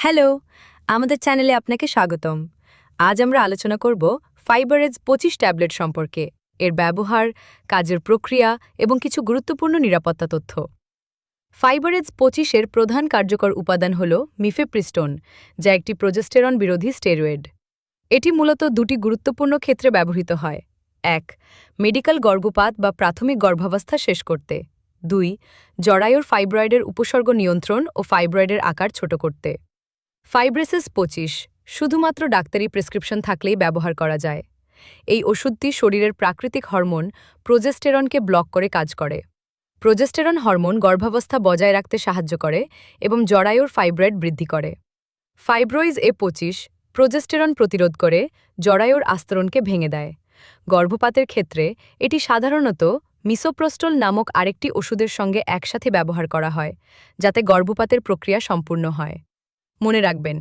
Hello, আমাদের চ্যানেলে আপনাকে স্বাগতম। আজ আমরা আলোচনা করব ফাইবারেজ 25 ট্যাবলেট সম্পর্কে, এর ব্যবহার, কাজের প্রক্রিয়া এবং কিছু গুরুত্বপূর্ণ নিরাপত্তা তথ্য। ফাইবারেজ 25-এর প্রধান কার্যকর উপাদান হল মিফেপ্রিস্টোন, যা একটি প্রোজেস্টেরন বিরোধী স্টেরয়েড। এটি মূলত দুটি গুরুত্বপূর্ণ ক্ষেত্রে ব্যবহৃত হয়। 1. মেডিকেল গর্ভপাত বা প্রাথমিক গর্ভাবস্থা শেষ করতে। 2. জরায়ুর ফাইব্রয়েডের উপসর্গ নিয়ন্ত্রণ ও ফাইব্রয়েডের আকার ছোট করতে। ফাইব্রেসিস 25 শুধুমাত্র ডাক্তারি প্রেসক্রিপশন থাকলেই ব্যবহার করা যায়। এই ওষুধটি শরীরের প্রাকৃতিক হরমোন প্রোজেস্টেরনকে ব্লক করে কাজ করে। প্রোজেস্টেরন হরমোন গর্ভাবস্থা বজায় রাখতে সাহায্য করে এবং জরায়ুর ফাইব্রয়েড বৃদ্ধি করে। ফাইব্রোইজ এ25 প্রোজেস্টেরন প্রতিরোধ করে জরায়ুর আস্তরণকে ভেঙে দেয়। গর্ভপাতের ক্ষেত্রে এটি সাধারণত মিসোপ্রোস্টল নামক আরেকটি ওষুধের সঙ্গে একসাথে ব্যবহার করা হয়, যাতে গর্ভপাতের প্রক্রিয়া সম্পূর্ণ হয়। মনে রাখবেন,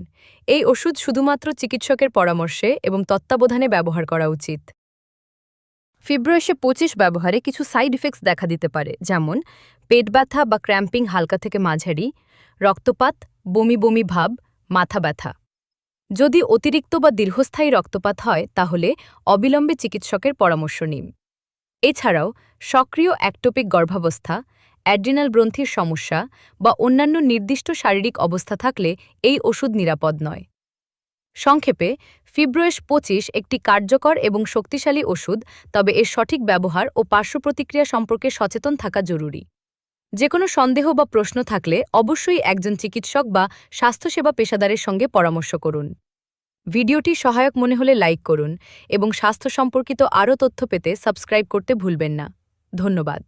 এই ওষুধ শুধুমাত্র চিকিৎসকের পরামর্শে এবং তত্ত্বাবধানে ব্যবহার করা উচিত। ফিব্রোয়েশে 25 ব্যবহারে কিছু সাইড ইফেক্টস দেখা দিতে পারে, যেমন পেট ব্যথা বা ক্র্যাম্পিং হালকা থেকে মাঝারি, রক্তপাত, বমি বমি ভাব, মাথা ব্যথা। যদি অতিরিক্ত বা দীর্ঘস্থায়ী রক্তপাত হয় তাহলে অবিলম্বে চিকিৎসকের পরামর্শ নিন। এছাড়াও সক্রিয় অ্যাক্টোপিক গর্ভাবস্থা, অ্যাড্রিনাল গ্রন্থির সমস্যা বা অন্যান্য নির্দিষ্ট শারীরিক অবস্থা থাকলে এই ওষুধ নিরাপদ নয়। সংক্ষেপে, ফিব্রোয়েশ 25 একটি কার্যকর এবং শক্তিশালী ওষুধ, তবে এর সঠিক ব্যবহার ও পার্শ্বপ্রতিক্রিয়া সম্পর্কে সচেতন থাকা জরুরি। যে কোনো সন্দেহ বা প্রশ্ন থাকলে অবশ্যই একজন চিকিৎসক বা স্বাস্থ্যসেবা পেশাদারের সঙ্গে পরামর্শ করুন। ভিডিওটি সহায়ক মনে হলে লাইক করুন এবং স্বাস্থ্য সম্পর্কিত আরও তথ্য পেতে সাবস্ক্রাইব করতে ভুলবেন না। ধন্যবাদ।